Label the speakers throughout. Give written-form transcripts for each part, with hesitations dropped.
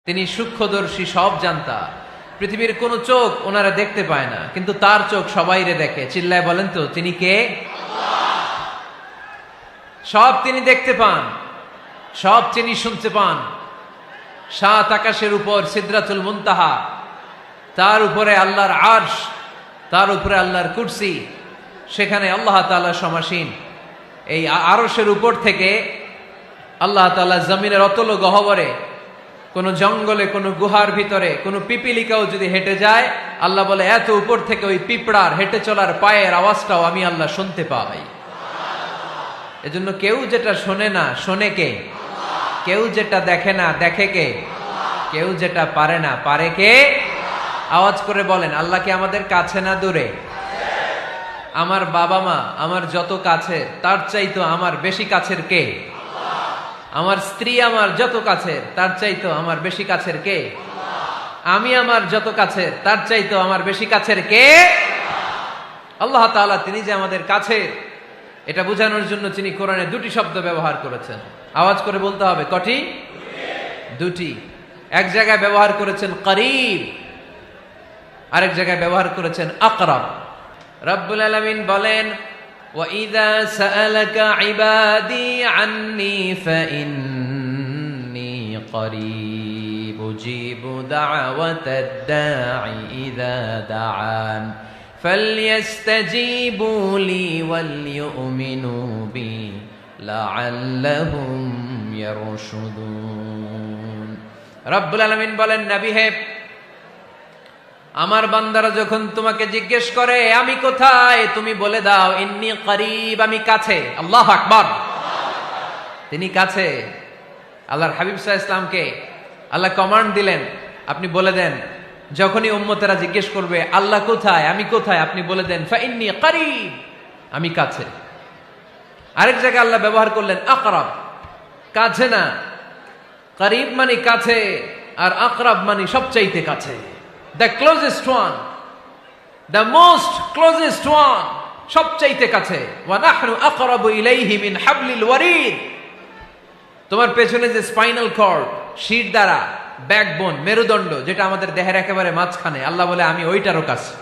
Speaker 1: তিনি সূক্ষ্মদর্শী, সব জানতা। পৃথিবীর কোন চোখ ওনারা দেখতে পায় না, কিন্তু তার চোখ সবাইরে দেখে। চিল্লায় বলেন তো তিনি কে? সব তিনি দেখতে পান, সব তিনি শুনতে পান। সাত আকাশের উপর সিদরাতুল মুনতাহা, তার উপরে আল্লাহর আরশ, তার উপরে আল্লাহর কুরসি, সেখানে আল্লাহ তাআলা সমাসীন। এই আরশের উপর থেকে আল্লাহ তাআলা জমিনের অতল গহ্বরে, কোন জঙ্গলে, কোন গুহার ভিতরে কোন পিপিলিকাও যদি হেঁটে যায়, আল্লাহ বলে এত উপর থেকে ওই পিঁপড়ার হেঁটে চলার পায়ের আওয়াজটাও আমি আল্লাহ শুনতে পাই। এজন্য কেউ যেটা শোনে না, শোনে কে? কেউ যেটা দেখে না, দেখে কে? কেউ যেটা পারে না, পারে কে? আওয়াজ করে বলেন, আল্লাহ কি আমাদের কাছে না দূরে? আমার বাবা মা আমার যত কাছে, তার চাইতো আমার বেশি কাছের কে? আমার স্ত্রী আমার যত কাছের, তার চাইতো আমার বেশি কাছের কে? আমি আমার যত কাছের, তার চাইতো আমার বেশি কাছের কে? আল্লাহ তাআলা তিনি যে আমাদের কাছে, এটা বোঝানোর জন্য তিনি কোরআনে দুটি শব্দ ব্যবহার করেছেন। আওয়াজ করে বলতে হবে, কটি? দুটি। এক জায়গায় ব্যবহার করেছেন করিব, আরেক জায়গায় ব্যবহার করেছেন আকরাব। রব্বুল আলামিন বলেন, وَإِذَا سَأَلَكَ عِبَادِي عَنِّي فَإِنِّي قَرِيبٌ أُجِيبُ دَعْوَةَ الدَّاعِ إِذَا دَعَانِ فَلْيَسْتَجِيبُوا لِي وَلْيُؤْمِنُوا بِي لَعَلَّهُمْ يَرْشُدُونَ। রব্বুল আলামিন বলেন, নবী হে, আমার বান্দারা যখন তোমাকে জিজ্ঞেস করে আমি কোথায়, তুমি বলে দাও ইন্নী করিব, আমি কাছে। আল্লাহু আকবার। তিনি কাছে। আল্লাহর হাবিব সাল্লাল্লাহু আলাইহি ওয়াসাল্লামকে আল্লাহ কমান্ড দিলেন, আপনি বলে দেন, যখনই উম্মতেরা জিজ্ঞেস করবে আল্লাহ কোথায়, আমি কোথায়, আপনি বলে দেন ফাইন্নী করিব, আমি কাছে। আরেক জায়গায় আল্লাহ ব্যবহার করলেন আকরাব, কাছে না। করিব মানে কাছে, আর আকরাব মানে সবচাইতে কাছে। The closest one, the most closest one, সবচাইতে কাছে। ওয়া নাহনু আকরাবু ইলাইহি মিন হাবলিল ওয়ারিদ। তোমার পেছনে যে স্পাইনাল কর্ড, শির দ্বারা, ব্যাকবোন, মেরুদণ্ড, যেটা আমাদের দেহের একেবারে মাঝখানে, আল্লাহ বলে আমি ওইটারও কাছে।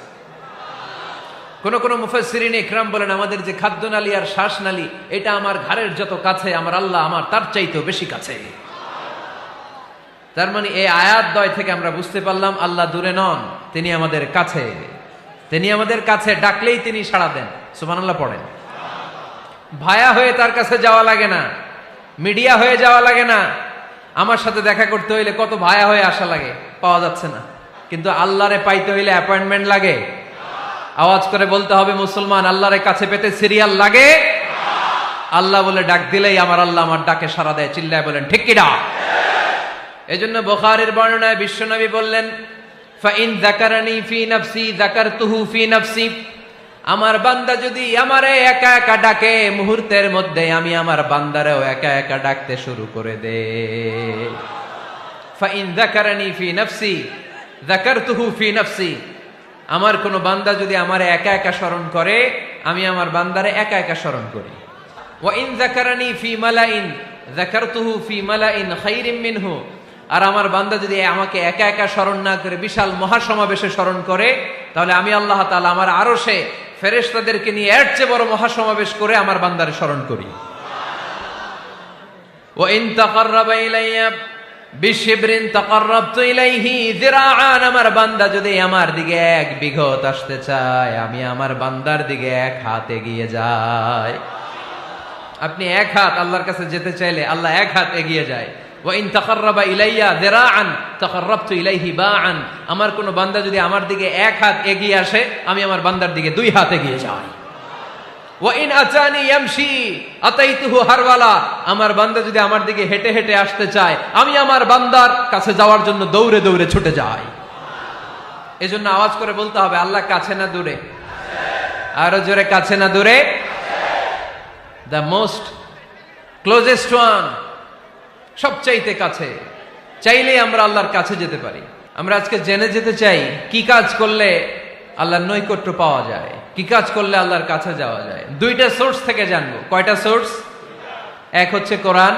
Speaker 1: কোন কোন মুফাসসিরিন ইকরাম বলেন, আমাদের যে খাদ্যনালী আর শ্বাসনালী, এটা আমার ঘাড়ের যত কাছে, আমার আল্লাহ আমার তার চাইতেও বেশি কাছে। তার মানে এই আয়াত দ্বয় থেকে আমরা বুঝতে পারলাম আল্লাহ দূরে নন, তিনি আমাদের কাছে। তিনি আমাদের কাছে, ডাকলেই তিনি সাড়া দেন। সুবহানাল্লাহ পড়েন। ভায়া হয়ে তার কাছে যাওয়া লাগে না, মিডিয়া হয়ে যাওয়া লাগে না। আমার সাথে দেখা করতে হইলে কত ভায়া হয়ে আসা লাগে, পাওয়া যাচ্ছে না। কিন্তু আল্লাহরে পাইতে হইলে অ্যাপয়েন্টমেন্ট লাগে। আওয়াজ করে বলতে হবে মুসলমান, আল্লাহরে কাছে পেতে সিরিয়াল লাগে। আল্লাহ বলে ডাক দিলেই আমার আল্লাহ আমার ডাকে সাড়া দেয়। চিল্লায় বলেন ঠিক কি না? এজন্য বুখারীর বর্ণনায় বিশ্বনবী বললেন, ফাইন যাকারানি ফি নাফসি যাকারতুহু ফি নাফসি। আমার বান্দা যদি আমারে একা একা ডাকে, মুহূর্তের মধ্যে আমি আমার বান্দারেও একা একা ডাকতে শুরু করে দে। ফাইন যাকারানি ফি নাফসি যাকারতুহু ফি নাফসি। আমার কোন বান্দা যদি আমারে একা একা স্মরণ করে, আমি আমার বান্দারে একা একা স্মরণ করি। ওয়া ইন যাকারানি ফি মালাইন যাকারতুহু ফি মালাইন খায়রিম মিনহু। আর আমার বান্দা যদি আমাকে একা একা স্মরণ না করে বিশাল মহাসমাবেশে স্মরণ করে, তাহলে আমি আল্লাহ তাআলা আমার আরশে ফেরেশতাদেরকে নিয়ে এর চেয়ে বড় মহাসমাবেশ করে আমার বান্দারে স্মরণ করি। ওয়া ইন তাকাররাবা ইলাইয়া বিশিবরিন তাকাররাবতু ইলাইহি যিরাআন। আমার বান্দা যদি আমার দিকে এক বিঘত আসতে চায়, আমি আমার বান্দার দিকে এক হাত এগিয়ে যাই। আপনি এক হাত আল্লাহর কাছে যেতে চাইলে আল্লাহ এক হাত এগিয়ে যায়। ওয়া ইন তাকাররাবা ইলাইয়া যিরাআন তাকাররাবতু ইলাইহি বাআন। আমার কোন বান্দা যদি আমার দিকে এক হাত এগিয়ে আসে, আমি আমার বান্দার দিকে দুই হাত এগিয়ে যাই। ওয়া ইন আতানি ইয়ামশি আতাইতুহু হারওয়ালা। আমার বান্দা যদি আমার দিকে হেঁটে হেঁটে আসতে চায়, আমি আমার বান্দার কাছে যাওয়ার জন্য দৌড়ে দৌড়ে ছুটে যাই। এজন্য আওয়াজ করে বলতে হবে, আল্লাহ কাছে না দূরে? আরো জোরে, কাছে না দূরে? দ্য মোস্ট ক্লোজেস্ট ওয়ান, সবচাইতে কাছে। চাইলেই আমরা আল্লাহর কাছে যেতে পারি। আমরা আজকে জেনে যেতে চাই কি কাজ করলে আল্লাহর নৈকট্য পাওয়া যায়, কি কাজ করলে আল্লাহর কাছে যাওয়া যায়। দুইটা সোর্স থেকে জানবো। কয়টা সোর্স? এক হচ্ছে কোরআন,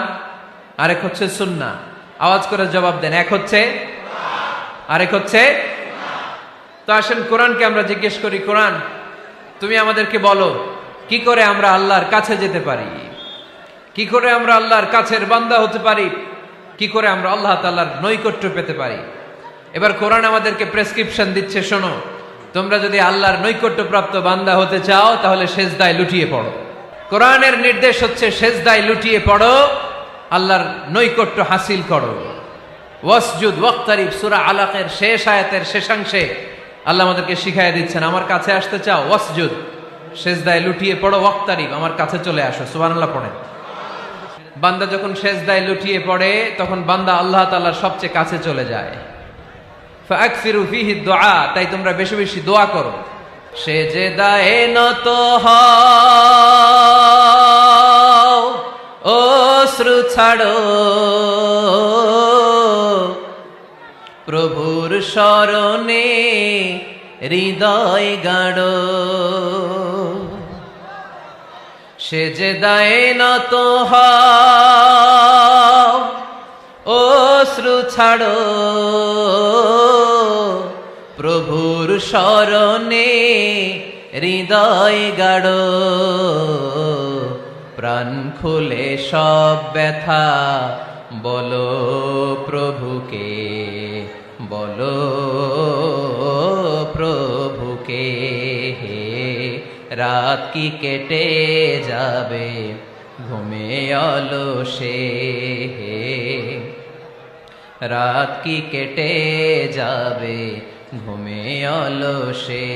Speaker 1: আরেক হচ্ছে সুন্নাহ। আওয়াজ করে জবাব দেন। এক হচ্ছে, আরেক হচ্ছে। তো আসেন কোরআনকে আমরা জিজ্ঞেস করি, কোরআন তুমি আমাদেরকে বলো কি করে আমরা আল্লাহর কাছে যেতে পারি, কি করে আমরা আল্লাহর কাছের বান্দা হতে পারি, কি করে আমরা আল্লাহ তাআলার নৈকট্য পেতে পারি। এবার কোরআন আমাদেরকে প্রেসক্রিপশন দিচ্ছে, শোনো, তোমরা যদি আল্লাহর নৈকট্য প্রাপ্ত বান্দা হতে চাও তাহলে সেজদায় লুটিয়ে পড়ো। কোরআনের নির্দেশ হচ্ছে সেজদায় লুটিয়ে পড়ো, আল্লাহর নৈকট্য হাসিল করো। ওয়াসজুদ ওয়াক্তারিব, সূরা আলাকের শেষ আয়াতের শেষাংশে আল্লাহ আমাদেরকে শিখাইয়া দিচ্ছেন, আমার কাছে আসতে চাও, ওয়াসজুদ, সেজদায় লুটিয়ে পড়ো, ওয়াক্তারিব, আমার কাছে চলে আসো। সুবহানাল্লাহ পড়েন। বান্দা যখন সেজদায় লুটিয়ে পড়ে তখন বান্দা আল্লাহ তাআলার সবচেয়ে কাছে চলে যায়। ফাকসিরু ফিহি দুআ, তাই তোমরা বেশি বেশি দোয়া করো। সেজদায়ে নত হও, অশ্রু ছাড়ো, প্রভুর শরণে হৃদয় গাড়ো। সেজদায়ে নত হও, অশ্রু ছাড়ো, প্রভুর শরণে হৃদয় গাড়ো। প্রাণ খুলে সব ব্যথা বলো প্রভুকে, বলো প্রভুকে। রাত কি কেটে যাবে ঘুমে অলসে, রাত কি কেটে যাবে ঘুমে অলসে।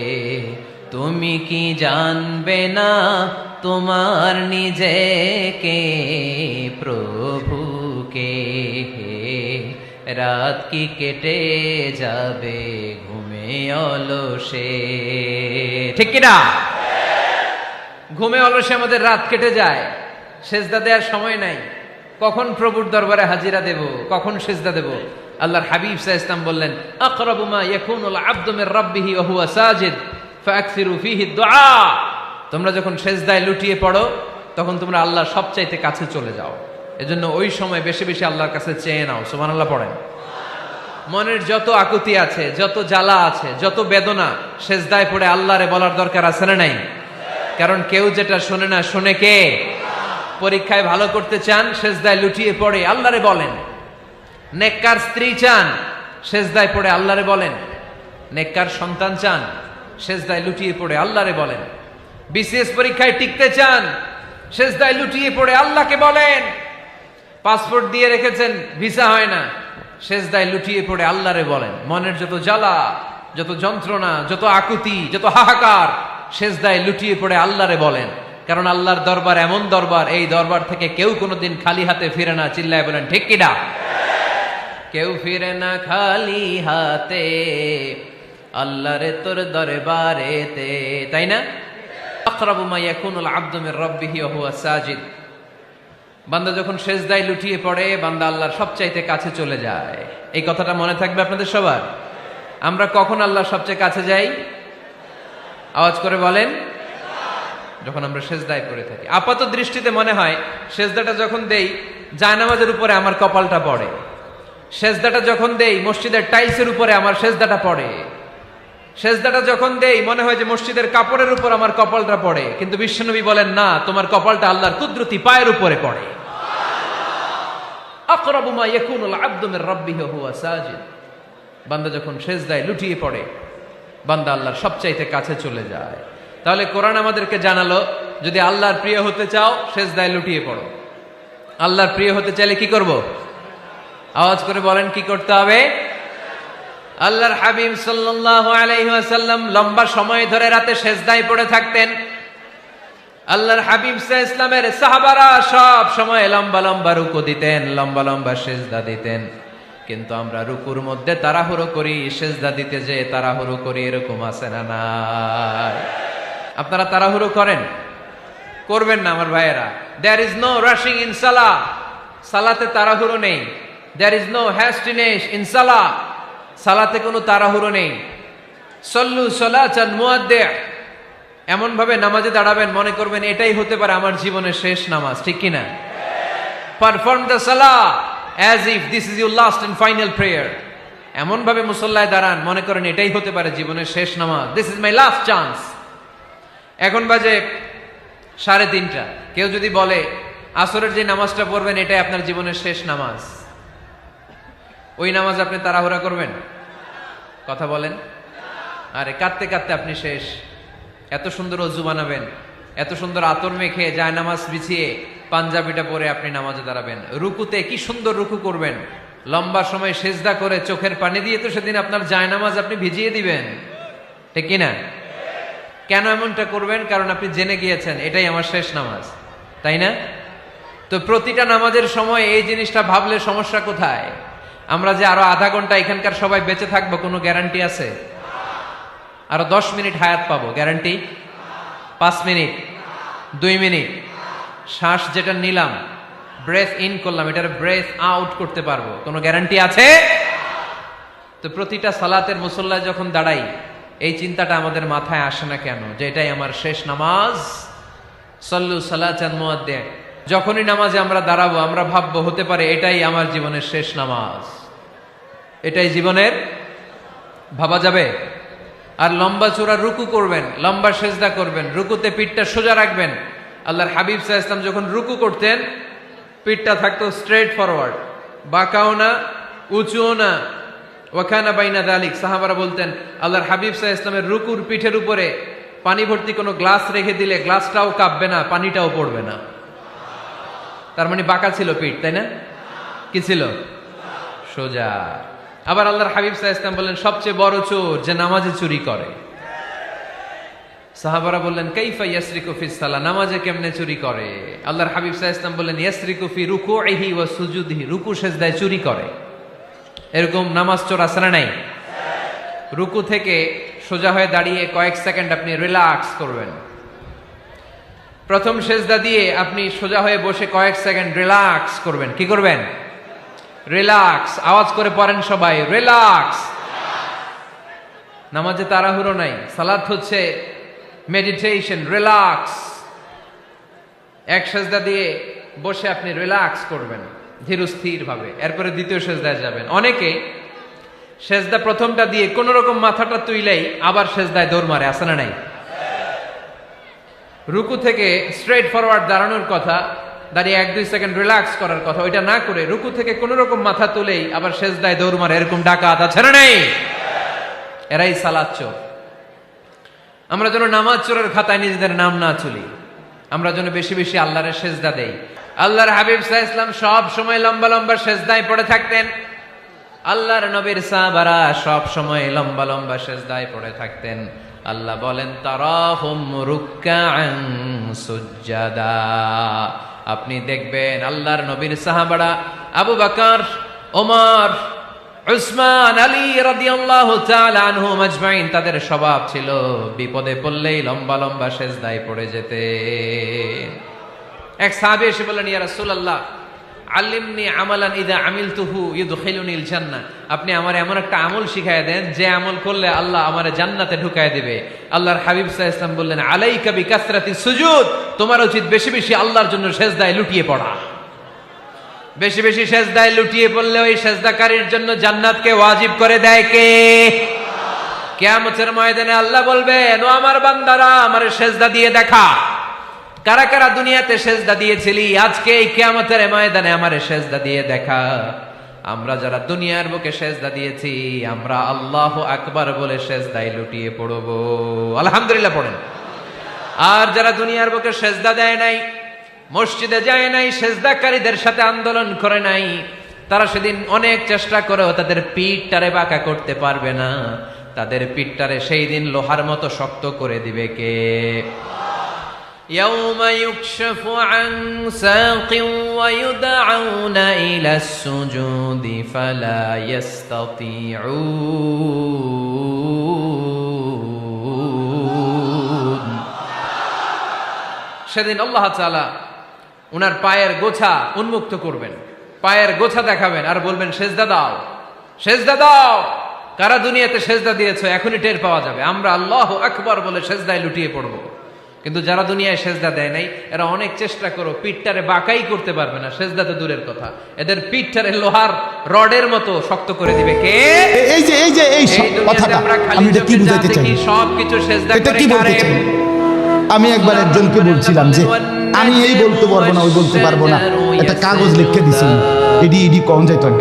Speaker 1: তুমি কি জানবে না তোমার নিজেকে, প্রভুকে। রাত কি কেটে যাবে ঘুমে অলসে। ঠিক কিনা? ঘুমে অলসে আমাদের রাত কেটে যায়, সেজদা দেওয়ার সময় নাই। কখন প্রভুর দরবারে হাজিরা দেব, কখন সেজদা দেব? আল্লাহর হাবিব সাল্লাল্লাহু আলাইহি ওয়াসাল্লাম বললেন, আকরাবু মা ইয়াকুনুল আবদু মির রাব্বিহি ওয়া হুয়া সাজিদ ফাকসিরু ফিহি দুআ। তোমরা যখন সেজদায় লুটিয়ে পড়ো তখন তোমরা আল্লাহর সবচাইতে কাছে চলে যাও। এজন্য ওই সময় বেশি বেশি আল্লাহর কাছে চেয়ে নাও। সুবহানাল্লাহ পড়েন। মনের যত আকুতি আছে, যত জ্বালা আছে, যত বেদনা, সেজদায় পড়ে আল্লাহরে বলার দরকার আছে না নাই? কারণ কেউ যেটা শোনে না, শোনে কে? পরীক্ষায় ভালো করতে চান, সেজদায় লুটিয়ে পড়ে আল্লাহরে বলেন। নেককার স্ত্রী চান, সেজদায় পড়ে আল্লাহরে বলেন। নেককার সন্তান চান, সেজদায় লুটিয়ে পড়ে আল্লাহরে বলেন। বিসিএস পরীক্ষায় টিকতে চান, সেজদায় লুটিয়ে পড়ে আল্লাহকে বলেন। পাসপোর্ট দিয়ে রেখেছেন, ভিসা হয় না, সেজদায় লুটিয়ে পড়ে আল্লাহরে বলেন। মনের যত জ্বালা, যত যন্ত্রণা, যত আকুতি, যত হাহাকার, সেজদায় লুটিয়ে পড়ে আল্লাহরে বলেন। কারণ আল্লাহর দরবার এমন দরবার, এই দরবার থেকে কেউ কোনোদিন খালি হাতে ফিরে না। চিল্লায় বলেন ঠিক কিনা? কেউ ফিরে না খালি হাতে আল্লাহরে তোর দরবারেতে, তাই না? আকরাবু মা ইয়াকুনুল আবদু মির রাব্বিহি ওয়া হুয়া সাজিদ। বান্দা যখন সেজদায় লুটিয়ে পড়ে, বান্দা আল্লাহর সবচাইতে কাছে চলে যায়। এই কথাটা মনে থাকবে আপনাদের সবার। আমরা কখন আল্লাহর সবচেয়ে কাছে যাই? আওয়াজ করে বলেন। যখন আমরা সেজদায় পড়ে থাকি। আপাত দৃষ্টিতে মনে হয় সেজদাটা যখন দেই জায়নামাজের উপরে আমার কপালটা পড়ে, সেজদাটা যখন দেই মসজিদের টাইলসের উপরে আমার সেজদাটা পড়ে, সেজদাটা যখন দেই মনে হয় যে মসজিদের কাপড়ের উপর আমার কপালটা পড়ে। কিন্তু বিশ্বনবী বলেন, না, তোমার কপালটা আল্লাহর কুদরতি পায়ের উপরে পড়ে। আকরাবু মা ইয়াকুনুল আবদু মির রাব্বিহি ওয়া হুয়া সাজিদ। বান্দা যখন সেজদায় লুটিয়ে পড়ে, বান্দা আল্লাহর সবচাইতে কাছে চলে যায়। তাহলে কোরআন আমাদেরকে জানালো, যদি আল্লাহর প্রিয় হতে চাও সেজদায় লুটিয়ে পড়ো। আল্লাহর প্রিয় হতে চাইলে কি করব? আওয়াজ করে বলেন, কি করতে হবে? আল্লাহর হাবিব সাল্লাল্লাহু আলাইহি ওয়াসাল্লাম লম্বা সময় ধরে রাতে সেজদায় পড়ে থাকতেন। আল্লাহর হাবিব সাল্লাল্লাহু আলাইহি ওয়াসাল্লামের সাহাবারা সব সময় লম্বা লম্বা রুকু দিতেন, লম্বা লম্বা সেজদা দিতেন। কিন্তু আমরা রুকুর মধ্যে তাড়াহুড়ো করি, সেজদা দিতে যে তাড়াহুড়ো করি, এরকম আছে না নাই? আপনারা তাড়াহুড়ো করেন? করবেন না আমার ভাইয়েরা। There is no rushing in সালাহ। সালাতে তাড়াহুড়ো নেই। There is no hastiness in সালাহ। সালাতে কোনো তাড়াহুড়ো নেই। সল্লু সালাতান মুআদ্দি'। এমন ভাবে নামাজে দাঁড়াবেন মনে করবেন এটাই হতে পারে আমার জীবনের শেষ নামাজ, ঠিক কিনা? পারফর্ম দ্য সালাহ as if this is your last and final prayer. এমন ভাবে মুসল্লায় দাঁড়ান মনে করেন এটাই হতে পারে জীবনের শেষ নামাজ, this is my last chance. এখন বাজে 3:30। কেউ যদি বলে আসরের যে নামাজটা পড়বেন এটাই আপনার জীবনের শেষ নামাজ, ওই নামাজ আপনি তাড়াহুড়া করবেন? কথা বলেন। আরে কাঁদতে কাঁদতে আপনি শেষ। এত সুন্দর অজু বানাবেন, এত সুন্দর আতর মেখে যায় নামাজ বিছিয়ে পাঞ্জাবিটা পরে আপনি নামাজে দাঁড়াবেন। রুকুতে কি সুন্দর রুকু করবেন, লম্বা সময় সেজদা করে চোখের পানি দিয়ে তো সেদিন আপনার যায় নামাজ আপনি ভিজিয়ে দিবেন, ঠিক কিনা? কেন এমনটা করবেন? কারণ আপনি জেনে গিয়েছেন এটাই আমার শেষ নামাজ, তাই না? তো প্রতিটা নামাজের সময় এই জিনিসটা ভাবলে সমস্যা কোথায়? আমরা যে আরো আধা ঘন্টা এখানকার সবাই বেঁচে থাকবো কোনো গ্যারান্টি আছে? আরো 10 মিনিট হায়াত পাবো, গ্যারান্টি? 5 মিনিট, 2 মিনিট, শ্বাস যেটা নিলাম, ব্রেথ ইন করলাম, এটার ব্রেথ আউট করতে পারবো, কোনো গ্যারান্টি আছে? তো প্রতিটা সালাতের মুসল্লায় যখন দাঁড়াই এই চিন্তাটা আমাদের মাথায় আসে না কেন যে এটাই আমার শেষ নামাজ? সল্লু সালাতান মুআদ্দিন। যখনই নামাজে আমরা দাঁড়াবো আমরা ভাববো হতে পারে এটাই আমার জীবনের শেষ নামাজ, এটাই জীবনের, ভাবা যাবে? আর লম্বা চূড়া রুকু করবেন, লম্বা সেজদা করবেন, রুকুতে পিঠটা সোজা রাখবেন। আল্লাহর হাবিব সাল্লাল্লাহু আলাইহি ওয়াসাল্লাম যখন রুকু করতেন পিঠটা থাকতো স্ট্রেট ফরওয়ার্ড, বাঁকাও না উঁচুও না, ওয়াকানা বাইনা যালিক। সাহাবারা বলতেন আল্লাহর হাবিব সাল্লাল্লাহু আলাইহি ওয়াসাল্লামের রুকুর পিঠের উপরে পানি ভর্তি কোনো গ্লাস রেখে দিলে গ্লাসটাও কাঁপবে না, পানিটাও পড়বে না। তার মানে বাঁকা ছিল পিঠ, তাই না? কি ছিল? সোজা। আবার আল্লাহর হাবিব সাল্লাল্লাহু আলাইহি ওয়াসাল্লাম বললেন সবচেয়ে বড় চোর যে নামাজে চুরি করে। সাহাবারা বললেন কাইফা ইয়াসরিকু ফিস সালাহ, নামাজে কেমনে চুরি করে? আল্লাহর হাবিব সাল্লাল্লাহু আলাইহি ওয়াসাল্লাম বললেন ইয়াসরিকু ফি রুকুইহি ওয়া সুজুদিহি, রুকু সেজদায় চুরি করে। এরকম নামাজ চোর আছে না নাই? রুকু থেকে সোজা হয়ে দাঁড়িয়ে কয়েক সেকেন্ড আপনি রিল্যাক্স করবেন। প্রথম সেজদা দিয়ে আপনি সোজা হয়ে বসে কয়েক সেকেন্ড রিল্যাক্স করবেন। কি করবেন? রিল্যাক্স। আওয়াজ করে পড়েন সবাই, রিল্যাক্স। নামাজে তাড়াহুড়ো নাই, সালাত হচ্ছে মেডিটেশন, রিল্যাক্স। এক সেজদা দিয়ে বসে আপনি রিল্যাক্স করবেন ধীরস্থির ভাবে, এরপরে দ্বিতীয় সেজদায় যাবেন। অনেকে সেজদা প্রথমটা দিয়ে কোন রকম মাথাটা তুইলেই আবার সেজদায় দৌড় মারে, আছে না নাই? রুকু থেকে স্ট্রেট ফরওয়ার্ড দাঁড়ানোর কথা, দাঁড়িয়ে 1-2 সেকেন্ড রিল্যাক্স করার কথা, ওইটা না করে রুকু থেকে কোন রকম মাথা তুলেই আবার সেজদায় দৌড় মারে, এরকম ডাকাত আছে না নাই? এরাই সালাত চোর। আমরা যেন নামাজ চোরের খাতায় নিজেদের নাম না তুলি, আমরা যেন বেশি বেশি আল্লাহর সেজদা দেই। আল্লাহর হাবিব সাল্লাল্লাহু আলাইহি ওয়াসাল্লাম সব সময় লম্বা লম্বা সেজদায় পড়ে থাকতেন। আল্লাহর নবীর সাহাবারা সব সময় লম্বা লম্বা সেজদায় পড়ে থাকতেন। আল্লাহ বলেন তারাহুম রুকআন সুজদা। আপনি দেখবেন আল্লাহর নবীর সাহাবারা আবু বকর, ওমর, উসমান, আলী রাদিয়াল্লাহু তাআলা আনহুম আজমাইন, তাদের স্বভাব ছিল বিপদে পড়লেই লম্বা লম্বা সেজদায় পড়ে যেতেন। এক সাহাবী এসে বললেন ইয়া রাসূলুল্লাহ আল্লিমনি আমালান ইযা আমিলতুহু ইউদখিলুনিল জান্নাহ, আপনি আমার এমন একটা আমল শিখায় দেন যে আমল করলে আল্লাহ আমারে জান্নাতে ঢুকায় দিবে। আল্লাহর হাবিব সাল্লাল্লাহু আলাইহি ওয়াসাল্লাম বললেন আলাইকা বিকাসরাতিস সুজুদ, তোমার উচিত বেশি বেশি আল্লাহর জন্য সেজদায় লুটিয়ে পড়া। বেশি বেশি সেজদায় লুটিয়ে পড়লে ওই সেজদাকারীর জন্য জান্নাতকে ওয়াজিব করে দেয় কে? কিয়ামতের ময়দানে আল্লাহ বলবেন ও আমার বান্দারা আমারে সেজদা দিয়ে দেখা, কারা কারা দুনিয়াতে সেজদা দিয়েছিলি, আজকে এই কিয়ামতের ময়দানে আমারে সেজদা দিয়ে দেখা। আমরা যারা দুনিয়ার বুকে সেজদা দিয়েছি আমরা আল্লাহু আকবার বলে সেজদায় লুটিয়ে পড়ব, আলহামদুলিল্লাহ পড়েন। আর যারা দুনিয়ার বুকে সেজদা দেয় নাই, মসজিদে যায় নাই, সেজদাকারীদের সাথে আন্দোলন করে নাই, তারা সেদিন অনেক চেষ্টা করেও তাদের পিঠটারে বাঁকা করতে পারবে না। তাদের পিঠটারে সেই দিন লোহার মতো শক্ত করে দিবে কে? يوم يكشف عن ساق ويدعون إلى السجود فلا يستطيعون। সেদিন আল্লাহ তাআলা উনার পায়ের গোছা উন্মুক্ত করবেন, পায়ের গোছা দেখাবেন আর বলবেন সেজদা দাও, সেজদা দাও। কারা দুনিয়াতে সেজদা দিয়েছো এখনই টের পাওয়া যাবে। আমরা আল্লাহু আকবার বলে সেজদায় লুটিয়ে পড়ব। কিন্তু যারা দুনিয়ায় সেজদা দেয় নাই এরা অনেক চেষ্টা করো পিঠটারে বাঁকাই করতে পারবে না, সেজদা তো দূরের কথা, এদের পিঠটারে লোহার রডের মতো শক্ত করে দিবে কে?
Speaker 2: এই কথাটা আমি এটা কি বুঝাইতে চাই,
Speaker 1: সবকিছু সেজদা
Speaker 2: এটা
Speaker 1: করে
Speaker 2: কি বলতে
Speaker 1: কারে?
Speaker 2: চাই? আমি একবার একজনকে বলছিলাম যে আমি এই বলতে পারবো না, ওই বলতে পারবো না, একটা কাগজ লিখে দিছি, এডি কম যাইতো না।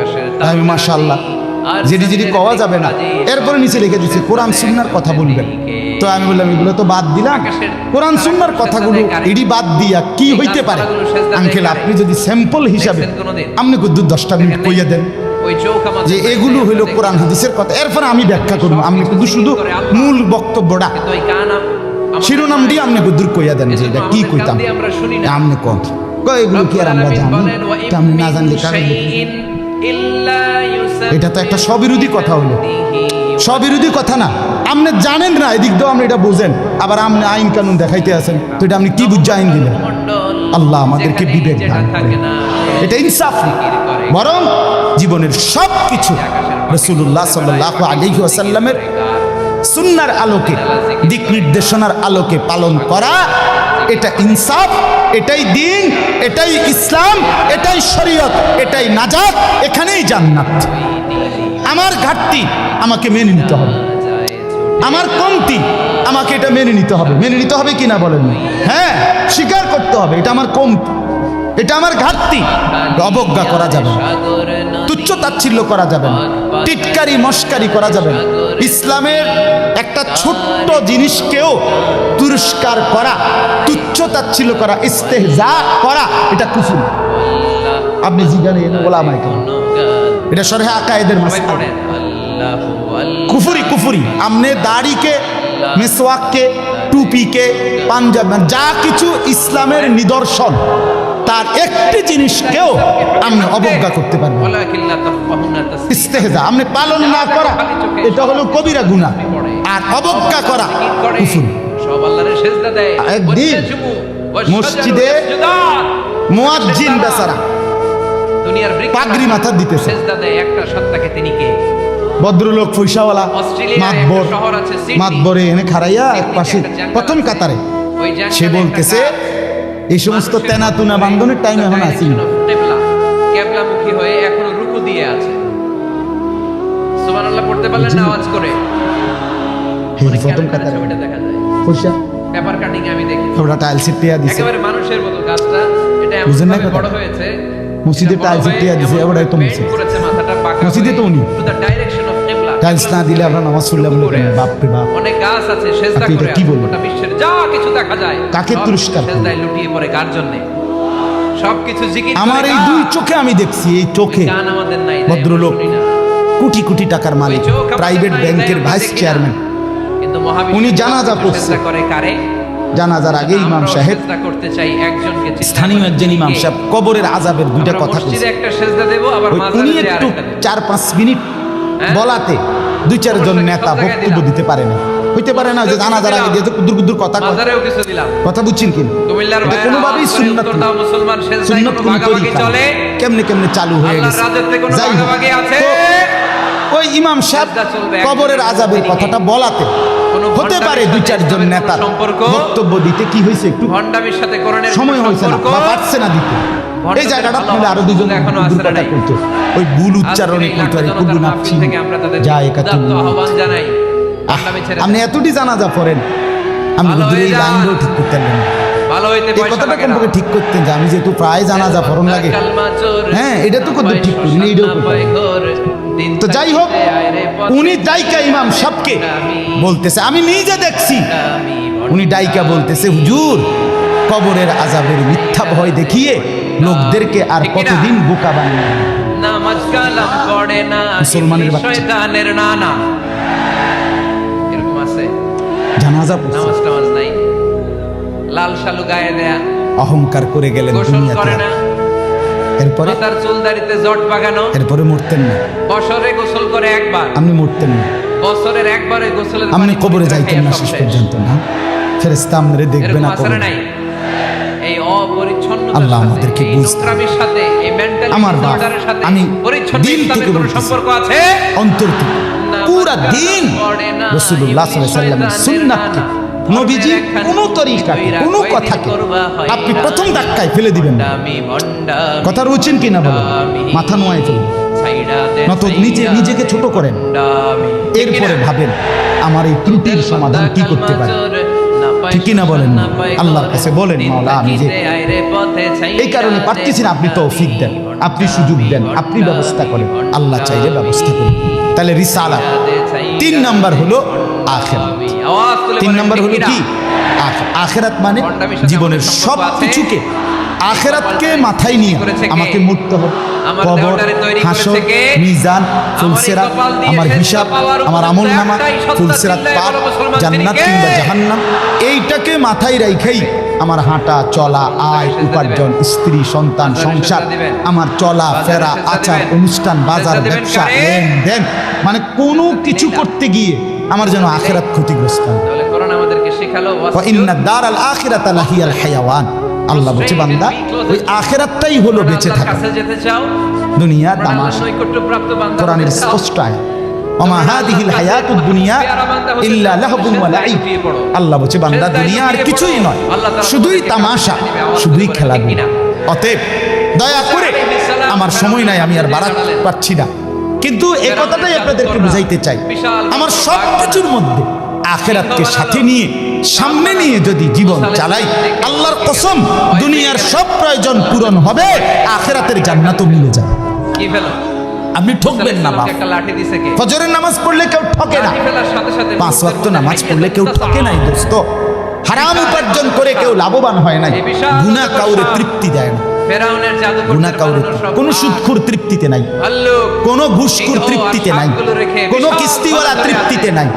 Speaker 2: আমি মাশাআল্লাহ যেটি কওয়া যাবে না, এরপরে নিচে লিখে দিছে কোরআন সুন্নাহর কথা বলবেন। তো আমি বললাম এগুলো তো বাদ দিলাম, কোরআন সুন্নাহর কথাগুলো এডি বাদ দিয়া কি হইতে পারে? আঙ্কেল আপনি যদি স্যাম্পল হিসাবে আপনি কত 10টা মিনিট কইয়া দেন যে এগুলো হইলো কোরআন হাদিসের কথা, এরপর আমি ব্যাখ্যা করবো। আপনি শুধু মূল বক্তব্যটা শিরোনাম দিয়ে আপনি দূর কইয়া দেন যে এটা কি কইতাম, আপনি কন এগুলো কি আর আমরা জানি? আপনি না জানলে কারণ এটা তো একটা স্ববিরোধী কথা হলো, স্ববিরোধী কথা না। আপনি জানেন না এদিক দিয়েও আপনি এটা বুঝেন, আবার আপনি আইন কানুন দেখাইতে আছেন, তো এটা আপনি কি বুঝে আইন দিলেন? আল্লাহ আমাদেরকে বিবেক দান করেন, এটা ইনসাফ না, বরং জীবনের সব কিছু রাসূলুল্লাহ সাল্লাল্লাহু আলাইহি ওয়াসাল্লামের সুন্নাহর আলোকে, দিক নির্দেশনার আলোকে পালন করা, এটা ইনসাফ, এটাই দ্বীন, এটাই ইসলাম, এটাই শরীয়ত, এটাই নাজাত, এখানেই জান্নাত। আমার ঘাটতি আমাকে মেনে নিতে হবে, আমার কমতি আমাকে এটা মেনে নিতে হবে। মেনে নিতে হবে কিনা বলেন? হ্যাঁ, স্বীকার করতে হবে এটা আমার কমতি, এটা আমার ঘাটতি। অবজ্ঞা করা যাবে না, তুচ্ছ তাচ্ছিল্য করা যাবে না, টিটকারি মস্কারি করা যাবে না। ইসলামের একটা ছোট্ট জিনিসকেও তুরস্কার করা, তুচ্ছ তাচ্ছিল্য করা, ইস্তেহজা করা, এটা কুফর। আপনি জিজ্ঞাসা ওলামায়ে কেরাম, এটা শরহে আকায়েদের মাসআলা, কুফরি। আমনে দাড়িকে, মিসওয়াককে, টুপিকে, পাঞ্জাব, যা কিছু ইসলামের নিদর্শন, তার একটি জিনিসকেও আপনি অবজ্ঞা করতে পারবেন। ইস্তেহজা আপনি পালন না করা, এটা হলো কবিরা গুনাহ, আর অবজ্ঞা করা কুফর। একদিন মসজিদে মুয়াজ্জিন বেচারা পাগড়ি মাথা দিতেছে, ভদ্রলোক পয়সাওয়ালা মাতবরে এনে খাড়াইয়া এক পাশে প্রথম কাতারে, সে বলতেছে এই সমস্ত তেনাতুনা বান্ধনের টাইম এখন আসি,
Speaker 1: কিবলামুখী হয়ে এখনো রুকু দিয়ে আছে। সুবহানাল্লাহ পড়তে পারলেন না আওয়াজ করে?
Speaker 2: প্রথম কাতারে
Speaker 1: ছবিটা দেখা যায়,
Speaker 2: পয়সা
Speaker 1: পেপার কাটিং আমি দেখি,
Speaker 2: ওটা টাইলস টিয়া দিছে,
Speaker 1: একেবারে মানুষের মতো গাছটা, এটা এমন ভাবে বড় হয়েছে,
Speaker 2: মসজিদে টাইলস টিয়া দিছে, এবারে তো মসজিদ
Speaker 1: করেছে, মাথাটা বাঁকা,
Speaker 2: মসজিদে তো উনি
Speaker 1: টু দ্য ডাইরেকশন অফ কিবলা।
Speaker 2: টাইলস না দিলে আমরা নামাজ পড়লে আমরা বাপ রে বাপ।
Speaker 1: অনেক গাছ আছে সেজদা করে,
Speaker 2: কি বলবো,
Speaker 1: গোটা বিশ্বের যা কিছু দেখা যায়
Speaker 2: কাকে তুরস্কার
Speaker 1: সেজদায় লুটিয়ে পড়ে কার জন্য? সবকিছু জিকির।
Speaker 2: আমার এই দুই চোখে আমি দেখছি, এই চোখে
Speaker 1: গান আমাদের নাই,
Speaker 2: ভদ্রলোক কোটি কোটি টাকার মালিক, প্রাইভেট ব্যাংকের ভাইস চেয়ারম্যান,
Speaker 1: কিন্তু মহাবিশ্ব
Speaker 2: উনি জানাজা পড়ছে,
Speaker 1: করে কারে?
Speaker 2: জানাজার আগে ইমাম সাহেব,
Speaker 1: করতে চাই একজনকে,
Speaker 2: স্থানীয় একজন ইমাম সাহেব কবরের আযাবের দুইটা কথা কইছে,
Speaker 1: একটা সেজদা দেব, আবার
Speaker 2: উনি একটু 4-5 মিনিট বলাতে 2-4 জন নেতা বক্তব্য দিতে পারে না, হইতে পারে না যে জানাজার আগে দিয়ে কুদুর কুদুর কথা কয়,
Speaker 1: মাজারেও কিছু দিলাম,
Speaker 2: কথা বুঝছেন কি?
Speaker 1: কুমিল্লার ভাই
Speaker 2: কোনোভাবেই সুন্নাত না,
Speaker 1: মুসলমান সেজদায়
Speaker 2: সুন্নাত
Speaker 1: কোনো ভাগাভাগি চলে,
Speaker 2: কেমনে চালু হয়ে গেছে,
Speaker 1: আল্লাহর রাজত্বে কোনো ভাগাভাগি আছে?
Speaker 2: ওই ইমাম সাহেব কবরের আযাবের কথাটা বলাতে হতে পারে 2-4 জন নেতা বক্তব্য দিতে কি হয়েছে, একটু
Speaker 1: ভণ্ডামির সাথে কোরআনের
Speaker 2: সময় হয়েছে না বা পারছে না দিতে, এই জায়গাটা মিলে আরো 2 জন
Speaker 1: এখনো আসে নাই,
Speaker 2: করতে ওই ভুল উচ্চারণে করতে পারে, কুদু নাপছি যায় একাত্তর
Speaker 1: আহ্বান জানাই,
Speaker 2: আপনি এতটি জানাজা পড়েন, আমি যদি এই লাইনটাও ঠিক করতে পারবেন না,
Speaker 1: ভালো হইতে
Speaker 2: এই কথাটা কোন করে ঠিক করতেন যে আমি যেহেতু প্রায় জানাজা পড়ন লাগে, হ্যাঁ এটা তো কত ঠিক করি না, এইটাও তো যাই হোক, উনি ডাইকা ইমাম সাহেবকে বলতেছে, আমি নিজে দেখছি, উনি ডাইকা বলতেছে হুজুর কবরের আযাবের মিথ্যা ভয় দেখিয়ে লোকদেরকে আর কতদিন বোকা বানিয়ে
Speaker 1: নামাজ কালাম পড়ে না
Speaker 2: মুসলমানের বাচ্চা,
Speaker 1: শয়তানের নানা, এরকম আছে,
Speaker 2: জানাজা পড়ছে,
Speaker 1: নামাজ নাই, লাল শালু গায়ে দেয়া,
Speaker 2: অহংকার করে গেলেন দুনিয়াতে, এরপরে
Speaker 1: তার চুল দাড়িতে জট বাগানো,
Speaker 2: এরপরে মরতেন না,
Speaker 1: বছরে গোসল করে একবার,
Speaker 2: আপনি মরতেন না,
Speaker 1: বছরের একবারে গোসলের পানি,
Speaker 2: আপনি কবরে যাইতেন না শেষ পর্যন্ত না, ফেরেশতা আপনারে দেখবে না কবরে নাই।
Speaker 1: এই অপরিচ্ছন্ন
Speaker 2: আল্লাহ আমাদেরকে বুঝতে,
Speaker 1: সাথে এই মেন্টাল
Speaker 2: আমার বাপ,
Speaker 1: ডিসঅর্ডারের সাথে
Speaker 2: আমি
Speaker 1: পরিচ্ছন্ন
Speaker 2: দিল থেকে
Speaker 1: কোনো
Speaker 2: বলতেছি,
Speaker 1: সম্পর্ক আছে?
Speaker 2: অন্তর থেকে পুরা দিন রাসূলুল্লাহ সাল্লাল্লাহু আলাইহি ওয়াসাল্লামের সুন্নাতকে নবীজির কোনো তরিকাকে কোনো কথাকে আপনি প্রথম ধাক্কায় ফেলে দিবেন না। কথা রুচেন কিনা বলেন, মাথা নোয়াই ফেলবেন, নত নিজেকে ছোট করেন, এরপরে ভাবেন আমার এই ত্রুটির সমাধান কি করতে পারি। ঠিক কিনা বলেন না? আল্লাহর কাছে বলেন, মাওলা আমি যে এই কারণে পারতেছি না, আপনি তৌফিক দেন, আপনি সুযোগ দেন, আপনি ব্যবস্থা করেন। আল্লাহ চাইলে ব্যবস্থা করেন। তাহলে রিসালাত 3 নাম্বার হলো আখিরাত। 3 নাম্বার হলো কি? আখিরাত মানে জীবনের সব কিছুকে আখিরাতকে মাথায় নিয়ে আমাকে মরতে হবে। কবর, হাসর, মিজান, ফুলসিরাত, আমার হিসাব, আমার আমলনামা, ফুলসিরাত পার, জান্নাত কিংবা জাহান্নাম, এইটাকে মাথায় রাখাই আমার হাঁটা চলা, আয় উপার্জন, স্ত্রী সন্তান, সংসার, আমার চলা ফেরা, আচার অনুষ্ঠান, বাজার ব্যবসা, লেনদেন, মানে কোনো কিছু করতে গিয়ে আমার যেন আখিরাত ক্ষতিগ্রস্ত হয়। ওয়া ইন্না দারাল আখিরাতা লাহিয়াল হায়াওয়ান। আল্লাহ বলছে বান্দা ওই আখিরাতটাই হলো বেঁচে থাকা, দুনিয়া তামাশা। কোরআনের স্পষ্ট আয়াত, ওমা হাদিহিল হায়াতুদ দুনিয়া ইল্লা লাহবুন ওয়া লাইব। আল্লাহ বলছে বান্দা দুনিয়া আর কিছুই নয়, শুধুই তামাশা, শুধুই খেলাধুলা। অতএব দয়া করে, আমার সময় নাই, আমি আর বাড়াতে পারছি না, কিন্তু এই কথাটাই আপনাদেরকে বুঝাইতে চাই, আমার সব কিছুর মধ্যে আখিরাতকে সাথে নিয়ে সামনে নিয়ে যদি জীবন চালাই, আল্লাহর কসম দুনিয়ার সব প্রয়োজন পূরণ হবে, আখিরাতের জান্নাতও মিলে যাবে। আপনি ঠকবেন না বাপ। ফজরের নামাজ পড়লে কেউ ঠকে না, 5 ওয়াক্ত নামাজ পড়লে কেউ ঠকে নাই দোস্ত। হারাম উপার্জন করে কেউ লাভবান হয় নাই। গুনাহ কাউরে তৃপ্তি দেয় না, গুনাহ কাউরে, কোন সুদখোর তৃপ্তিতে নাই, কোন ঘুষখোর তৃপ্তিতে নাই, কোন কিস্তিওয়ালা তৃপ্তিতে নাই।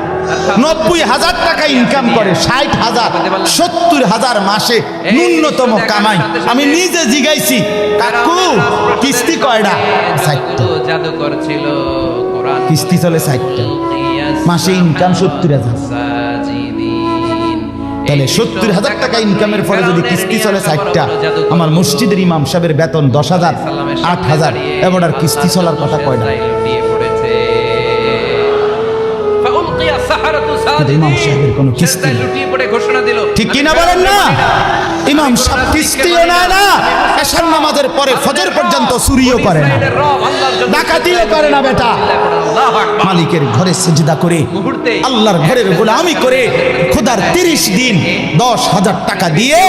Speaker 2: 90,000 টাকা ইনকাম করে, 60,000, 70,000 মাসে ন্যূনতম কামাই। আমি নিজে জিগাইছি, কাকু কিস্তি কয়টা? 60টা। কিস্তি চলে 60টা, মাসে ইনকাম 70,000। তাহলে 70,000 টাকা ইনকামের পরে যদি কিস্তি চলে 60টা, আমার মসজিদের ইমাম সাহেবের বেতন 10,000, 8,000, এবার আর কিস্তি চলার কথা কয়টা? ইমাম সাহেবের কোনো কিস্তি ঠিক কিনা বলেন না? ইমাম সাহেব কিস্তিও নেয় না, এশার নামাজের পরে ফজর পর্যন্ত চুরিও করে না, ডাকাতিও করে না। বেটা মালিকের ঘরে সিজদা করে, আল্লাহর ঘরের গোলামি করে, খোদার 30 দিন 10,000 টাকা দিয়ে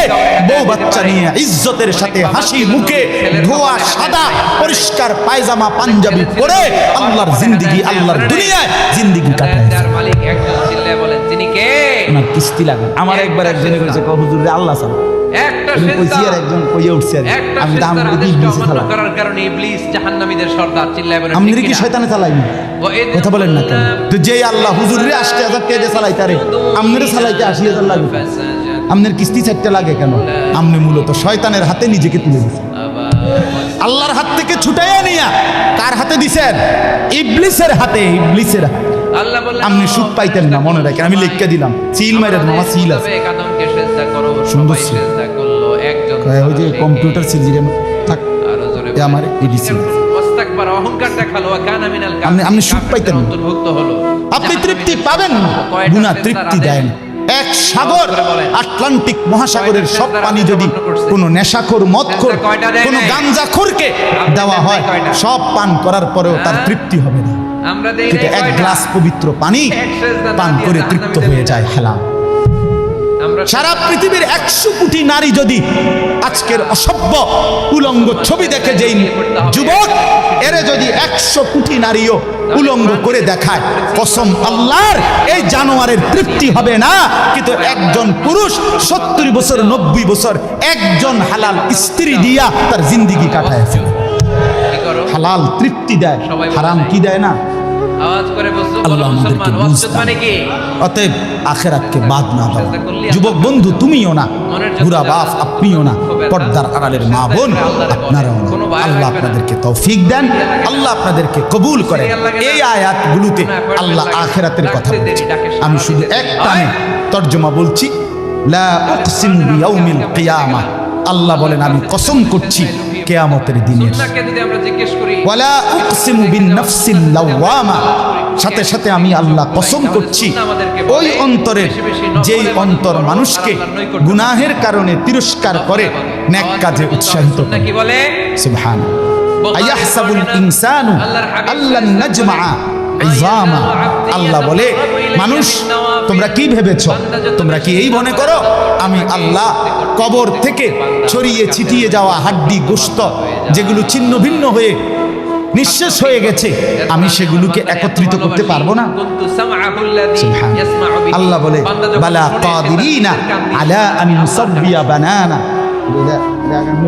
Speaker 2: বউ বাচ্চা নিয়ে ইজ্জতের সাথে হাসি মুখে ধোয়া সাদা পরিষ্কার পায়জামা পাঞ্জাবি পরে আল্লাহর জিন্দেগি, আল্লাহর দুনিয়ায় জিন্দেগি কাটায়। মালিক একজন চিল্লায় বলেন তিনি কে? আমার কিস্তি লাগে। আমার একবার একজনে কইছে হুজুর রে আল্লাহ সালাম, একটা কইছি আর একজন কইয়া উঠছে, আমি দাম দিয়ে ইবলিস চালা করার কারণে ইবলিস জাহান্নামীদের সর্দার চিল্লায় বলেন আপনি কি শয়তানে চালাইনি? কথা বলেন না কেন? তো যে আল্লাহ হুজুর রে 80,000 টাকা দিয়ে চালাইতারে, আমনেরে চালাইতে 80,000 লাগে, আমনের কিস্তি 4টা লাগে কেন? আমনে মূলত শয়তানের হাতে নিজেকে তুলে দিয়েছেন। আল্লাহর হাত থেকে ছুটাইয়া নিয়া কার হাতে দিছেন? ইবলিসের হাতে। ইবলিসের হাতে। আল্লাহ বললেন আপনি সুখ পাইতেন না, মনে রাখেন, আমি লিখকে দিলাম, সিল মাইরা মামা সিল আছে, আদমকে সিজদা করো, সবাই সিজদা করলো, একজন ওই যে কম্পিউটার সিলজিরে থাক আর জোরে আমার এডিসি মুস্তাকবার অহংকার দেখালো, কানা মিনাল কাফির, আপনি সুখ পাইতেন না, অন্তর্ভুক্ত হলো, আপনি তৃপ্তি পাবেন না, গুনাহ তৃপ্তি দেয় না। এক সাগর, আটলান্টিক মহাসাগরের সব পানি যদি কোনো নেশাখোর, মদখোর, কোনো গাঞ্জাখোরকে দেওয়া হয়, সব পান করার পরেও তার তৃপ্তি হবে না। কিন্তু এক গ্লাস পবিত্র পানি পান করে তৃপ্ত হয়ে যায় হালাল। সারা পৃথিবীর 100 কোটি নারী যদি আজকের অসভ্য উলঙ্গ ছবি দেখে, যেই যুবক এরে যদি 100 কোটি নারীও উলঙ্গ করে দেখায়, কসম আল্লাহর এই জানোয়ারের তৃপ্তি হবে না। কিন্তু একজন পুরুষ 70 বছর 90 বছর একজন হালাল স্ত্রী দিয়া তার জিন্দেগি কাটায় ফেলে। হালাল তৃপ্তি দেয়, হারাম কি দেয় না? আওয়াজ করে আল্লাহ আমাদেরকে বুঝতে। অতএব আখিরাতকে বাদ না দাও। যুবক বন্ধু তুমিও না, বুড়া বাপ আপনিও না, পর্দার আড়ালের মা বোন আপনারাও না। আল্লাহ আপনাদেরকে তৌফিক দেন, আল্লাহ আপনাদেরকে কবুল করে। এই আয়াতগুলোতে আল্লাহ আখিরাতের কথা বলছে। আমি শুধু একটা তর্জমা বলছি, লা উকসিমু বিয়াউমিল কিয়ামা। আল্লাহ বলেন আমি কসম করছি কিয়ামতের দিনের।
Speaker 1: সুন্নাহকে যদি আমরা জিজ্ঞেস করি,
Speaker 2: ওয়ালা উকসিমু বিন নাফসিল লাওয়ামা, সাথে সাথে আমি আল্লাহ কসম করছি ওই অন্তরের, যেই অন্তর মানুষকে গুনাহের কারণে তিরস্কার করে নেক কাজে উৎসাহিত করে।
Speaker 1: কি বলে?
Speaker 2: সুবহানাল্লাহ। আয়াহসাবুল ইনসানু আল্লান নাজমাআ ইযামা। আল্লাহ বলে, মানুষ তোমরা কি ভেবেছো, তোমরা কি এই মনে করো আমি আল্লাহ কবর থেকে ছড়িয়ে ছিটিয়ে যাওয়া হাড্ডি গোশত যেগুলো ছিন্ন ভিন্ন হয়ে নিঃশেষ হয়ে গেছে, আমি সেগুলোকে একত্রিত করতে পারবো না? আল্লাহ বলে, বালা কাদিরিনা আলা আন নুসাব্বিয়া বানানা।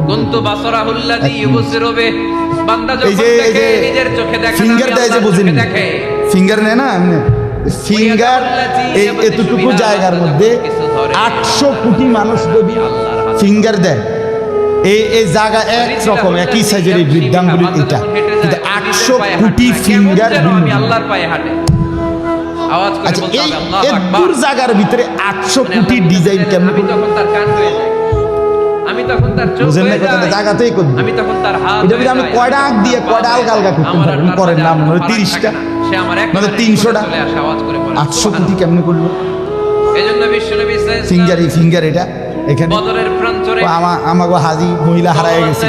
Speaker 1: কুনতু বাসরাহুল্লাযী ইবসিরু বিহি। বান্দা
Speaker 2: এই
Speaker 1: যখন
Speaker 2: যে
Speaker 1: দেখে নিজের চোখে দেখে,
Speaker 2: ফিঙ্গার দেয় যে বুঝিনি, ফিঙ্গার নেয় না এমনি, ফিঙ্গার এই এতটুকু জায়গার মধ্যে 800 কোটি মানুষ যদি ফিঙ্গার দেয়, এই জায়গা একরকম একই সাইজের এই বৃদ্ধাঙ্গুলি, এটা কিন্তু 800 কোটি ফিঙ্গার।
Speaker 1: আমি আল্লাহর পায়ে হাঁটে আওয়াজ করে
Speaker 2: আচ্ছা,
Speaker 1: বলতে
Speaker 2: এই
Speaker 1: হবে আল্লাহু আকবার।
Speaker 2: এত জায়গার ভিতরে 800 কোটি ডিজাইন কেমন?
Speaker 1: আমি তখন তার কান হয়ে যায়, আমি তখন তার চোখ
Speaker 2: বুঝেন না
Speaker 1: হয়ে
Speaker 2: কথাটা?
Speaker 1: যায়,
Speaker 2: জায়গাতেই করবে।
Speaker 1: আমি তখন তার হাত
Speaker 2: এটা
Speaker 1: হয়ে
Speaker 2: যদি আমি
Speaker 1: যায়,
Speaker 2: কয়টা আঁক দিয়ে কয়টা আলগা আলগা করতে
Speaker 1: আমার আর
Speaker 2: পারবো,
Speaker 1: তার
Speaker 2: করেন
Speaker 1: সাথে
Speaker 2: না
Speaker 1: আর
Speaker 2: মনে হয়
Speaker 1: ফারাক
Speaker 2: 30টা,
Speaker 1: থাকে না। সে আমার এক
Speaker 2: মানে
Speaker 1: মিনিট
Speaker 2: 300টা,
Speaker 1: চলে আসে আওয়াজ করে বলে
Speaker 2: 800 কোটি কেমনে করলো?
Speaker 1: এজন্য বিশ্বনবী
Speaker 2: ফিঙ্গার, এই ফিঙ্গার এটা এখানে
Speaker 1: বদরের প্রান্তরে
Speaker 2: আমাকে হাজি মহিলা হারায় গেছে,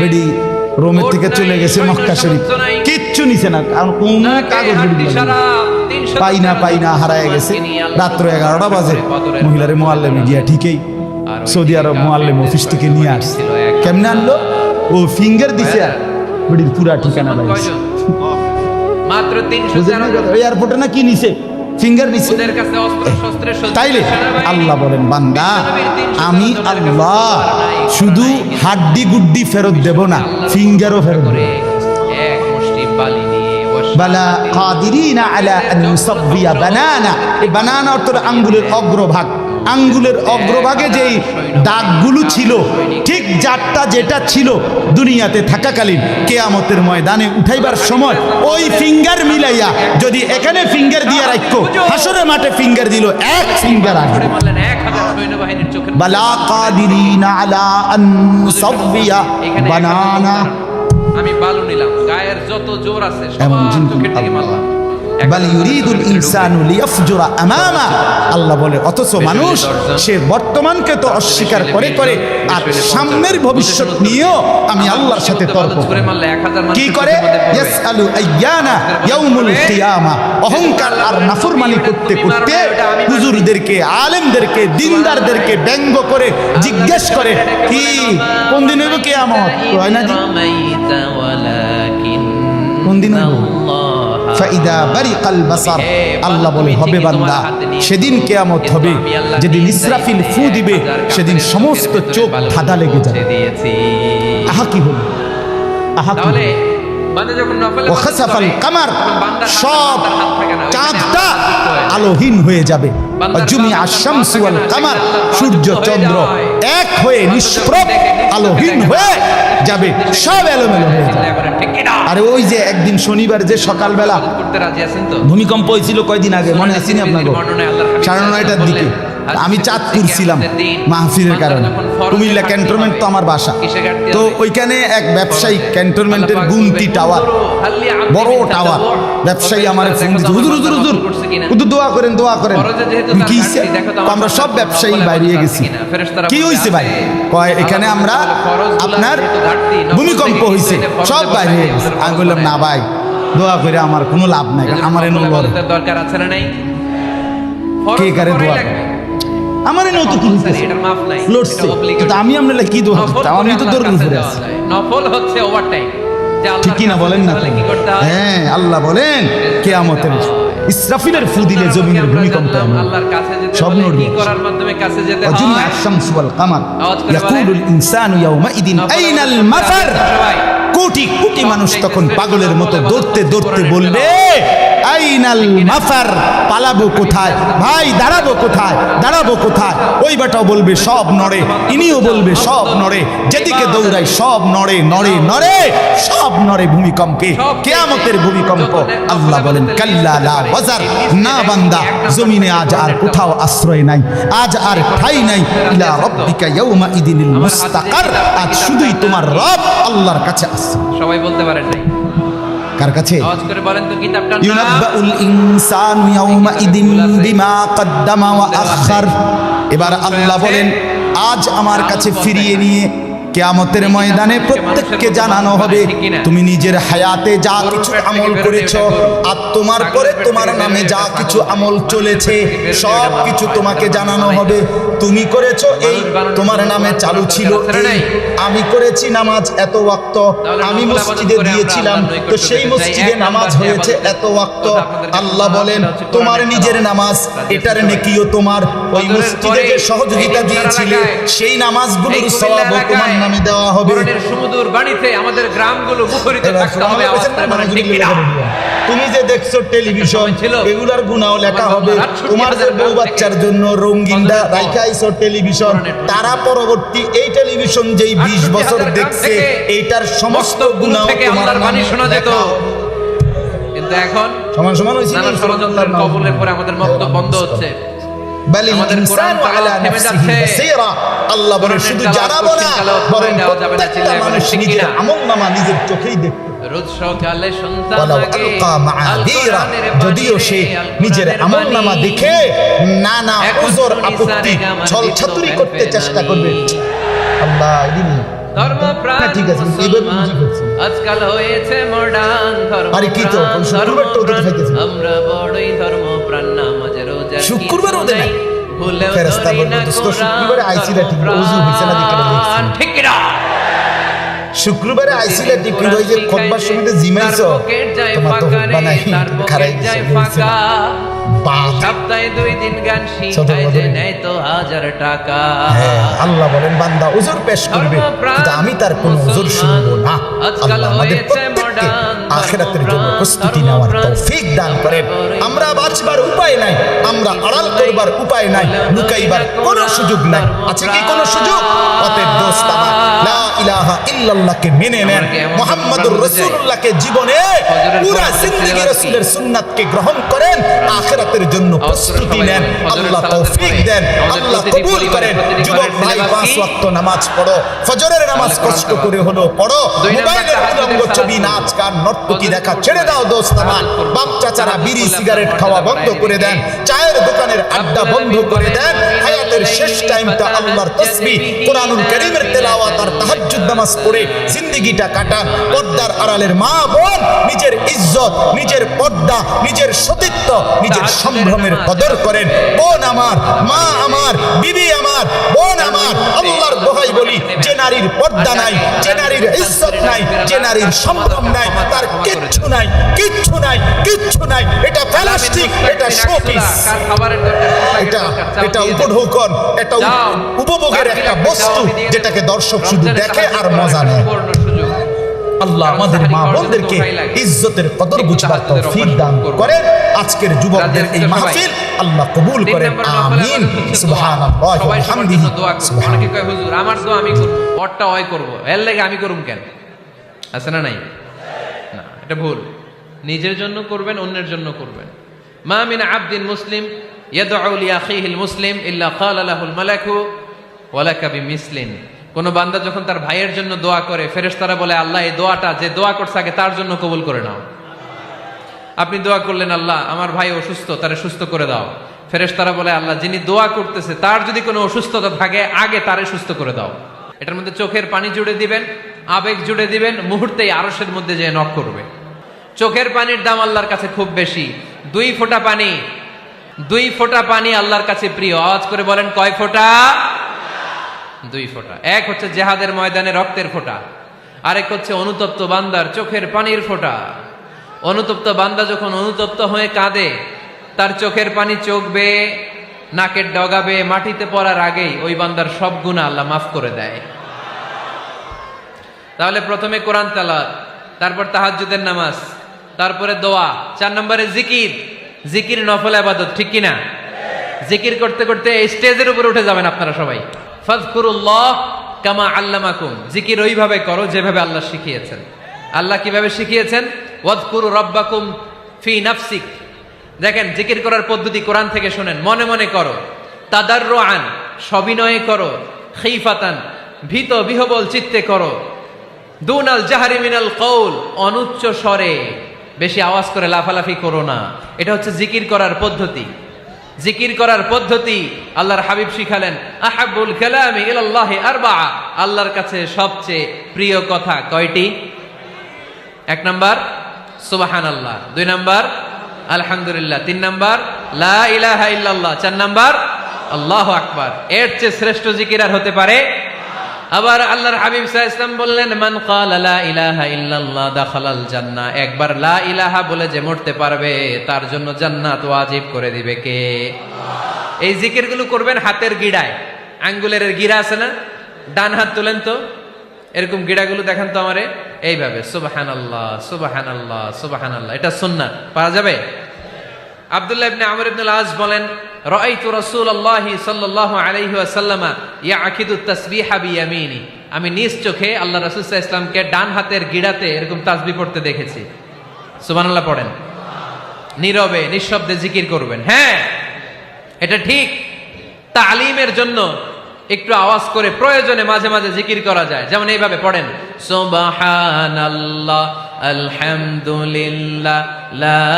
Speaker 2: বেডি রোমের থেকে চলে গেছে মক্কা শরীফ, কিচ্ছু নিছে না, কারণ কোন কাগজ পাই না হারায় গেছে। রাত্র 11টা বাজে মহিলারে মোয়াল্লেমে গিয়া ঠিকই সৌদি আরব মোয়াল্লেম অফিস থেকে নিয়ে আসছে। কেমনে আনলো? ও ফিঙ্গার দিছে, আর বেডির পুরা ঠিকানা পাইছে।
Speaker 1: মাত্র 300
Speaker 2: এয়ারপোর্টে না কি নিছে, ফিঙ্গার নিছে।
Speaker 1: ওদের কাছে অস্ত্র শস্ত্রের সজ্জিত
Speaker 2: তাইলে
Speaker 1: সেনাবাহিনী।
Speaker 2: আল্লাহ বলেন, বান্দা আমি আল্লাহ শুধু হাড্ডি গুড্ডি ফেরত দেব না, ফিঙ্গারও ফেরত দেব।
Speaker 1: এক মুষ্টি বালি নিয়ে
Speaker 2: বালা কাদিরিনা আলা আন নুসাব্বিয়া বানানা। এই বানানা অর্থ আঙ্গুলের অগ্রভাগ। আঙ্গুলের অগ্রভাগে যেই দাগগুলো ছিল, ঠিক যারটা যেটা ছিল দুনিয়াতে থাকাকালীন, কিয়ামতের ময়দানে উঠাইবার সময় ওই ফিঙ্গার মিলাইয়া যদি এখানে ফিঙ্গার দিয়ে রাখো, হাসরের মাঠে ফিঙ্গার দিল, এক ফিঙ্গার আসবে।
Speaker 1: বললেন 1000 সৈন্যবাহিনীর চোখের
Speaker 2: বালা কাদিরিনা আলা আন নুসাব্বিয়া বানানা।
Speaker 1: আমি বালু নিলাম, গায়ের যত জোর আছে
Speaker 2: এমন
Speaker 1: সব
Speaker 2: জিনিস
Speaker 1: চোখের দিকে মারলাম।
Speaker 2: বাল ইউরিদুল ইনসানু লিয়াফজুরা আমামা। আল্লাহ বলে, অথচ মানুষ সে বর্তমানকে তো অস্বীকার করে করে আর সামনের ভবিষ্যৎ নিয়েও আমি আল্লাহর সাথে তর্ক করি। কি করে? ইয়াসআলু আইয়ানা ইয়াউমুল কিয়ামা। অহংকার আর নাফরমানি করতে করতে হুজুরদেরকে, আলেমদেরকে, দিনদারদেরকে ব্যঙ্গ করে জিজ্ঞেস করে, কি কোন দিন হইব কিয়ামত? হয় না জি, কোন দিন হইব? ফাইদা বারিকাল বাসার। আল্লাহ বলে, হবে বান্দা, সেদিন কিয়ামত হবে, যেদিন ইসরাফিল ফু দিবে, সেদিন সমস্ত চোখ ধাঁধা লেগে যাবে। আহা কি হলো, আহা কি হলো? ওয়াখাসাফাল কামার, সব চাঁদটা আলোহীন হয়ে যাবে। জুমিআ শামসু ওয়াল কামার, সূর্য চন্দ্র এক হয়ে নিষ্প্রভ আলোহীন হয়ে যাবে, সব এলোমেলো হয়ে যাবে। আরে ওই যে একদিন শনিবার যে সকালবেলা ভূমিকম্প হয়েছিল কয়দিন আগে, মনে আছে না আপনাকে? 9:30টার দিকে আমি চাঁদপুর ছিলাম মাহফিলের কারণে। কুমিল্লা ক্যান্টনমেন্ট তো আমার বাসা, তো ওইখানে এক ব্যবসায়ী ক্যান্টনমেন্টের গুমতি টাওয়ার, বড় টাওয়ার, ব্যবসায়ী আমার ফোন দিচ্ছে, হুজুর হুজুর হুজুর হুজুর দোয়া করেন দোয়া করেন। কি হইছে? আমরা সব ব্যবসায়ী বাইরে গেছি। কি হইছে ভাই? কয় এখানে আমরা আপনার ভূমিকম্প হইছে, সব বাইরে গেছে। আমি বললাম, না ভাই, দোয়া করে আমার কোনো লাভ নাই, আমার এনে
Speaker 1: দরকার আছে না নাই?
Speaker 2: কে কারে দোয়া করে? আমার এনে তো কি লড়ছে, কিন্তু আমি আপনার কি দোয়া করতাম? আমি তো দৌড় ঘুরে আছি।
Speaker 1: নফল হচ্ছে ওভারটাইম।
Speaker 2: ঠিকই না বলেন না? হ্যাঁ, আল্লাহ বলেন কিয়ামতের ইসরাফিলের ফু দিলে জমিনের ভূমিকম্প
Speaker 1: আল্লাহর কাছে যেতে
Speaker 2: সব
Speaker 1: হলে
Speaker 2: নড়বে।
Speaker 1: কি করার মাধ্যমে কাছে যেতে হয়?
Speaker 2: ওয়াজুমিআ শামসু ওয়াল কামার ইয়াকুলুল ইনসানু ইয়াউমাইদিন আইনাল মাফার। কোটি কোটি মানুষ তখন পাগলের মতো দৌড়তে দৌড়তে বলবে, আইনা আইনাল মাফার, পালাবো কোথায় ভাই, দাঁড়াবো কোথায়, দাঁড়াবো কোথায়? ওই বেটাও বলবে সব নড়ে, ইনিও বলবে সব নড়ে, যেদিকে দৌড়াই সব নড়ে নড়ে নড়ে, সব নড়ে ভূমিকম্পে, কিয়ামতের ভূমিকম্প। আল্লাহ বলেন কাল্লা লা ওয়াজার, না বান্দা, জমিনে আজ আর কোথাও আশ্রয় নাই, আজ আর ঠাঁই নাই। ইলা রাব্বিকা ইয়াউমা ইদিনিল মুস্তাকার, আজ শুধুই তোমার রব আল্লাহর কাছে আছে।
Speaker 1: সবাই বলতে পারেন নাই?
Speaker 2: কার কাছে?
Speaker 1: আওয়াজ করে বলেন তো কিতাবটার নাম।
Speaker 2: ইউনাব্বাউল ইনসানু ইয়াউমা ইদিন বিমা কদ্দামা ওয়া আখার। এবার আল্লাহ বলেন আজ আমার কাছে ফিরিয়ে নিয়ে কিয়ামতের ময়দানে প্রত্যেককে জানানো হবে তুমি নিজের হায়াতে যা কিছু আমল করেছো, আর তোমার পরে তোমার নামে যা কিছু আমল চলেছে সব কিছু তোমাকে জানানো হবে। তুমি করেছো এই, তোমার নামে চালু ছিল এই, আমি করেছি নামাজ এত ওয়াক্ত, আমি মসজিদে দিয়েছিলাম তো সেই মসজিদে নামাজ হয়েছে এত ওয়াক্ত। আল্লাহ বলেন তোমার নিজের নামাজ এটার নেকিও তোমার, ওই মসজিদে যে সহযোগিতা দিয়েছিলে সেই নামাজগুলোর সওয়াবও তোমার নামে দেওয়া হবে।
Speaker 1: সুমধুর বাণীতে আমাদের গ্রামগুলো মুখরিত থাকতে হবে। আওয়াজ করে বলেন ঠিক কিনা?
Speaker 2: তুমি যে দেখছো টেলিভিশন, এগুলার গুনাহও লেখা হবে। তোমার যে বউ বাচ্চার জন্য রঙিনটা রাইখাইছো টেলিভিশন, তারা পরবর্তী এই টেলিভিশন যেই 20 বছর দেখছে এইটার সমস্ত গুনাহ তোমার বাণী শোনা যেত।
Speaker 1: কিন্তু এখন
Speaker 2: সমান সমান হইছে
Speaker 1: নানা ষড়যন্ত্রের কবলের পরে আমাদের বক্তব্য বন্ধ হচ্ছে।
Speaker 2: আমাদের কোরআন তাআলা নাফসিহি বাসীরা, আল্লাহ বলে শুধু জানাবো না, বরং প্রত্যেকটা মানুষ নিজের আমলনামা নিজের চোখেই দেখবে।
Speaker 1: রোজ সকালে সন্তান
Speaker 2: লাগে মাআযীরা, যদিও সে নিজের আমলনামা দেখে নানা ওজর আপত্তি ছলছাতুরি করতে চেষ্টা করবে। আল্লাহ এদিনই
Speaker 1: ধর্মপ্রাণ
Speaker 2: ঠিক আছে,
Speaker 1: মুসলমান আজকাল হয়েছে মডার্ন ধর্মপ্রাণ, আমরা বড়ই ধর্মপ্রাণ, নামাজ রোজা
Speaker 2: শুক্রবার ওদের নাই, ফেরেশতা বলতো দোস্ত শুক্রবারে আইছিলা ঠিক ওযু হইছে না দিকে দেখছি,
Speaker 1: ঠিক কিনা?
Speaker 2: শুক্রবারে আইছিলা ঠিক ওই যে খুতবার সময় জিমাইছো তোমার তো বানাই খারাই যায় ফাঁকা,
Speaker 1: সপ্তাহে 2 দিন গান শিখায় যে নেয় তো 1000 টাকা।
Speaker 2: আল্লাহ বলেন বান্দা ওজর পেশ করবে কিন্তু আমি তার কোনো ওজর শুনবো না। আল্লাহ আমাদের প্রত্যেককে আখিরাতের জন্য প্রস্তুতি নেওয়ার তৌফিক দান করেন। আমরা বাঁচবার উপায় নাই, আমরা আড়াল করবার উপায় নাই, লুকাইবার কোনো সুযোগ নাই। আছে কি কোনো সুযোগ? অতএব দোস্ত আমার লা ইলাহা ইল্লাল্লাহকে মেনে নেন, মুহাম্মাদুর রাসূলুল্লাহকে জীবনে পুরা জিন্দেগি রাসূলের সুন্নাতকে গ্রহণ করেন, আখিরাতের জন্য প্রস্তুতি নেন। আল্লাহ তৌফিক দেন, আল্লাহ কবুল করেন। যুবক ভাই 5 ওয়াক্ত নামাজ পড়ো, ফজরের নামাজ কষ্ট করে হলো পড়ো, মোবাইলের উলঙ্গ ছবি নাচ গান নর্তকী দেখা ছেড়ে দাও দোস্ত আমার। বাপ চাচারা বিড়ি সিগারেট খাওয়া বন্ধ করে দেন, চায়ের দোকানের আড্ডা বন্ধ করে দেন। হায়াতের শেষ টাইমটা আল্লাহর তাসবিহ, কোরআনুল কারীমের তেলাওয়াত আর তাহাজ্জুদ নামাজ পড়ে জিন্দেগিটা কাটান। পর্দার আড়ালের মা বোন নিজের ইজ্জত, নিজের পর্দা, নিজের সতীত্ব, নিজের সম্ভ্রমের কদর করেন। বোন আমার, মা আমার, বিবি আমার, বোন আমার, আল্লাহর দোহাই বলি, যে নারীর পর্দা নাই, যে নারীর ইজ্জত নাই, যে নারীর সম্ভ্রম নাই, তার কিচ্ছু নাই, কিচ্ছু নাই, কিচ্ছু নাই। এটা প্লাস্টিক, এটা শোপিস, এটা উপঢৌকন, এটা উপভোগের একটা বস্তু যেটাকে দর্শক শুধু দেখে আর মজা নেয়। আল্লাহ আমাদের মা বোনদেরকে ইজ্জতের কদর বুঝবার তৌফিক দান করেন। আজকের যুবকদের এই মাহফিল আল্লাহ কবুল করেন, আমিন। সুবহানাল্লাহ ওয়া বিহামদিহি।
Speaker 1: অনেকে কয় হুজুর আমার দোয়া আমি করব, ওরটা ওই করব, এর লাগে আমি করুম কেন? আছে না নাই? না, এটা ভুল। নিজের জন্য করবেন, অন্যের জন্য করবেন। মা মিন আবদিন মুসলিম ইয়াদউ লিআখিহিল মুসলিম ইল্লা ক্বালা লাহুল মালাকু ওয়া লাকা বিমিসলিন। কোন বান্দা যখন তার ভাইয়ের জন্য দোয়া করে, ফেরেশতারা বলে আল্লাহ এই দোয়াটা যে দোয়া করছে আগে তার জন্য কবুল করে নাও। আপনি দোয়া করলেন আল্লাহ আমার ভাই অসুস্থ, তারে সুস্থ করে দাও, ফেরেশতারা বলে আল্লাহ যিনি দোয়া করতেছে তার যদি কোনো অসুস্থতা থাকে আগে তারে সুস্থ করে দাও। এটার মধ্যে চোখের পানি জুড়ে দিবেন, আবেগ জুড়ে দিবেন, মুহূর্তেই আরশের মধ্যে যে নক করবে। চোখের পানির দাম আল্লাহর কাছে খুব বেশি। 2 ফোঁটা পানি, 2 ফোঁটা পানি আল্লাহর কাছে প্রিয়। আওয়াজ করে বলেন কয় ফোঁটা? 2 ফোঁটা। এক হচ্ছে জিহাদের ময়দানে রক্তের ফোঁটা, আরেক হচ্ছে অনুতপ্ত বান্দার চোখের পানির ফোঁটা। অনুতপ্ত বান্দা যখন অনুতপ্ত হয়ে কাঁদে, তার চোখের পানি চোখ বেয়ে নাকের ডগাবে মাটিতে পড়ার আগেই ওই বান্দার সব গুনাহ আল্লাহ মাফ করে দেয়। তাহলে প্রথমে কোরআন তেলাওয়াত, তারপর তাহাজ্জুদের নামাজ, তারপরে দোয়া, 4 নম্বরে জিকির। জিকির নফল ইবাদত, ঠিক কিনা? জিকির করতে করতে এই স্টেজের উপরে উঠে যাবেন আপনারা সবাই। ফাযকুরুল্লাহ কামা আল্লামাকুম, জিকির ওইভাবে করো যেভাবে আল্লাহ শিখিয়েছেন। আল্লাহ কিভাবে শিখিয়েছেন? ওয়াযকুরু রাব্বাকুম ফি নাফসিক। দেখেন জিকির করার পদ্ধতি কোরআন থেকে শুনেন। মনে মনে করো, তাদাররুআন সবিনয়ে করো, খিফাতান ভীত বিহবল চিত্তে করো, দুনাল জাহরি মিনাল কওল অনুচ্চ স্বরে, বেশি আওয়াজ করে লাফালাফি করো না। এটা হচ্ছে জিকির করার পদ্ধতি। জিকির করার পদ্ধতি আল্লাহর হাবিব শিখালেন, আহাব্বুল কালামি ইলাল্লাহি আরবাআ, আল্লাহর কাছে সবচেয়ে প্রিয় কথা কয়টি? 1 নাম্বার সুবহানাল্লাহ, 2 নাম্বার আলহামদুলিল্লাহ, 3 নাম্বার লা ইলাহা ইল্লাল্লাহ, 4 নাম্বার আল্লাহু আকবার। এর চেয়ে শ্রেষ্ঠ জিকির আর হতে পারে? আবার আল্লাহর হাবিব সাল্লাল্লাহু আলাইহি ওয়াসাল্লাম বললেন, মান ক্বালা লা ইলাহা ইল্লাল্লাহ দাখালাল জান্নাহ, একবার লা ইলাহা বলে যে মরতে পারবে তার জন্য জান্নাত ওয়াজিব করে দিবে কে? আল্লাহ। এই জিকিরগুলো করবেন হাতের গিড়ায়, আঙ্গুলের গিড়া আছে না, ডান হাত তুলেন তো, এরকম গিড়াগুলো দেখেন তো আমারে, এইভাবে সুবহানাল্লাহ সুবহানাল্লাহ সুবহানাল্লাহ, এটা সুন্নাহ, পারা যাবে? আব্দুল্লাহ ইবনে আমর ইবনে আল-আস বলেন, রাআইতু রাসূলুল্লাহি সাল্লাল্লাহু আলাইহি ওয়াসাল্লাম ইয়াকিদু তাসবিহা বিয়ামিনি, আমি নিজ চোখে আল্লাহ রাসূল সাল্লাল্লাহু আলাইহি ওয়াসাল্লামকে ডান হাতের গিড়াতে এরকম তাসবিহ পড়তে দেখেছি। সুবহানাল্লাহ পড়েন, নীরবে নিঃশব্দে জিকির করবেন। হ্যাঁ, এটা ঠিক। তালিমের জন্য একটু আওয়াজ করে প্রয়োজনে মাঝে মাঝে জিকির করা যায়, যেমন এইভাবে পড়েন, সুবহানাল্লাহ আলহামদুলিল্লাহ লা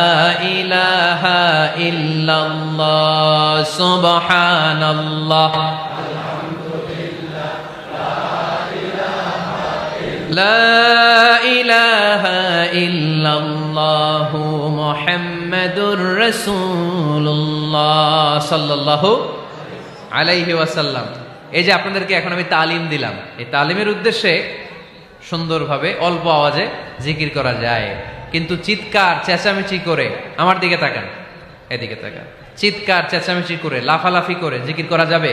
Speaker 1: ইলাহা ইল্লাল্লাহ, সুবহানাল্লাহ লা ইলাহা ইল্লাল্লাহ মুহাম্মাদুর রাসূলুল্লাহ সাল্লাল্লাহু আলাইহি ওয়াসাল্লাম। এই যে আপনাদেরকে এখন আমি তালিম দিলাম, এই তালিমের উদ্দেশ্যে সুন্দরভাবে অল্প আওয়াজে জিকির করা যায়, কিন্তু চিৎকার চেঁচামেচি করে, আমার দিকে তাকান, এদিকে তাকান, চিৎকার চেঁচামেচি করে লাফালাফি করে জিকির করা যাবে?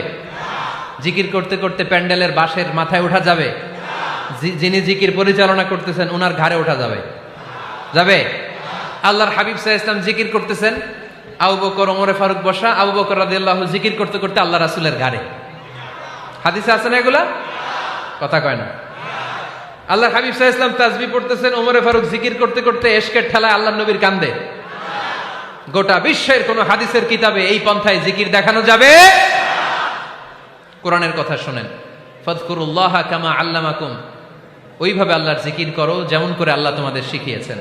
Speaker 1: জিকির করতে করতে প্যান্ডেলের বাঁশের মাথায় ওঠা যাবে? যিনি জিকির পরিচালনা করতেছেন ওনার ঘাড়ে ওঠা যাবে? যাবে? আল্লাহর হাবিব সাল্লাল্লাহু আলাইহি ওয়াসাল্লাম জিকির করতেছেন, আবু বকর ওমরে ফারুক বসা, আবু বকর রাদিয়াল্লাহু জিকির করতে করতে আল্লাহ রাসূলের ঘাড়ে। হাদিসে আছে না এগুলা? কথা কয় না। আল্লাহর হাবিব সাল্লাল্লাহু আলাইহি ওয়াসাল্লাম তাসবিহ পড়তেছেন, ওমরে ফারুক জিকির করতে করতে এশকের ঠেলায় আল্লাহর নবীর কান্দে। গোটা বিশ্বের কোন হাদিসের কিতাবে এই পন্থায় জিকির দেখানো যাবে? কোরআনের কথা শুনেন, ফাযকুরুল্লাহা কামা আল্লামাকুম, ওইভাবে আল্লাহর জিকির করো যেমন করে আল্লাহ তোমাদের শিখিয়েছেন।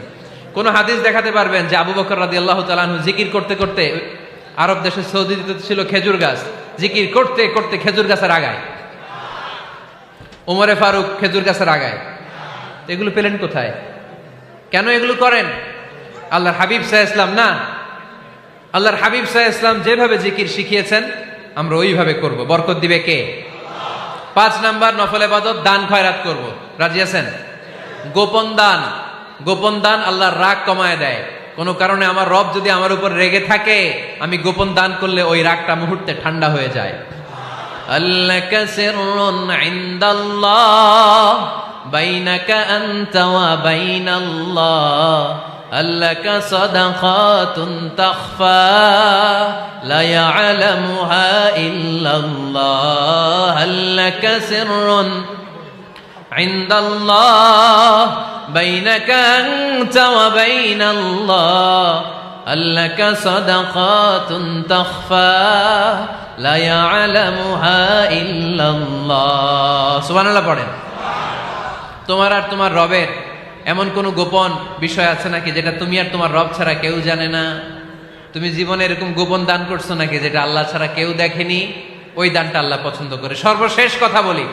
Speaker 1: কোন হাদিস দেখাতে পারবেন যে আবু বকর রাদিয়াল্লাহু তাআলা আনহু জিকির করতে করতে, আরব দেশে সৌদিতে ছিল খেজুর গাছ, জিকির করতে করতে খেজুর গাছের আগায়, ওমরে ফারুক খেজুর গাছের আগায়, এগুলো পেলেন কোথায়? কেন এগুলো করেন? আল্লাহর হাবিব সাল্লাল্লাহু আলাইহি ওয়াসাল্লাম না, আল্লাহর হাবিব সাল্লাল্লাহু আলাইহি ওয়াসাল্লাম যেভাবে জিকির শিখিয়েছেন আমরা ওইভাবে করব। বরকত দিবে কে? 5 নাম্বার নফল ইবাদত, দান খয়রাত করব। রাজি আছেন? গোপন দান, গোপন দান আল্লাহর রাগ কমায় দেয়। কোন কারণে আমার রব যদি আমার উপর রেগে থাকে, আমি গোপন দান করলে ওই রাগটা মুহূর্তে ঠান্ডা হয়ে যায়। আল্লাকা সিররুন ইনদাল্লাহ বাইনাকা আনতা ওয়া বাইনাল্লাহ, আল্লাকা সাদাকাতুন তাখফা লা ইয়ালামুহা ইল্লাল্লাহ, আল্লাকা সিররুন ইনদাল্লাহ বাইনাকা আনতা ওয়া বাইনাল্লাহ, আল্লাকা সাদাকাতুন তাখফা লা ইয়ালামুহা ইল্লাল্লাহ। সুবহানাল্লাহ পড়েন। তোমার আর তোমার রবের এমন কোন গোপন বিষয় আছে নাকি যেটা তুমি আর তোমার রব ছাড়া কেউ জানে না? তুমি জীবনে এরকম গোপন দান করছো নাকি যেটা আল্লাহ ছাড়া কেউ দেখেনি? ওই দানটা আল্লাহ পছন্দ করে। সর্বশেষ কথা বলি,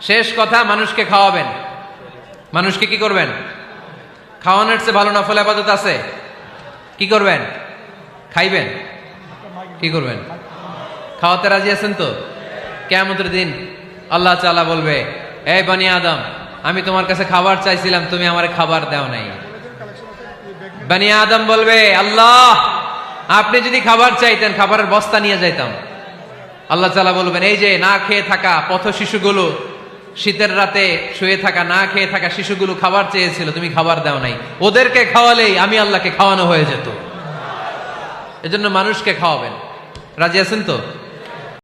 Speaker 1: শেষ কথা, মানুষকে খাওয়াবেন। মানুষকে কি করবেন? খাওয়ানোর চেয়ে ভালো নফল ইবাদত আছে? কি করবেন? খাইবেন। কি করবেন? খাওয়াতে রাজি আছেন তো? কিয়ামতের দিন আল্লাহ তাআলা বলবে, এই বনি আদম, আমি তোমার কাছে খাবার চাইছিলাম, তুমি আমারে খাবার দাও নাই। বনি আদম বলবে, আল্লাহ আপনি যদি খাবার চাইতেন খাবারের বস্তা নিয়ে যাইতাম। আল্লাহ তাআলা বলবেন, এই যে না খেয়ে থাকা পথ শিশুগুলো, শীতের রাতে শুয়ে থাকা না খেয়ে থাকা শিশুগুলো খাবার চেয়েছিল, তুমি খাবার দাও নাই, ওদেরকে খাওয়ালেই আমি আল্লাহকে খাওয়ানো হয়ে যেত। এজন্য মানুষকে খাওয়াবেন। রাজি আছেন তো?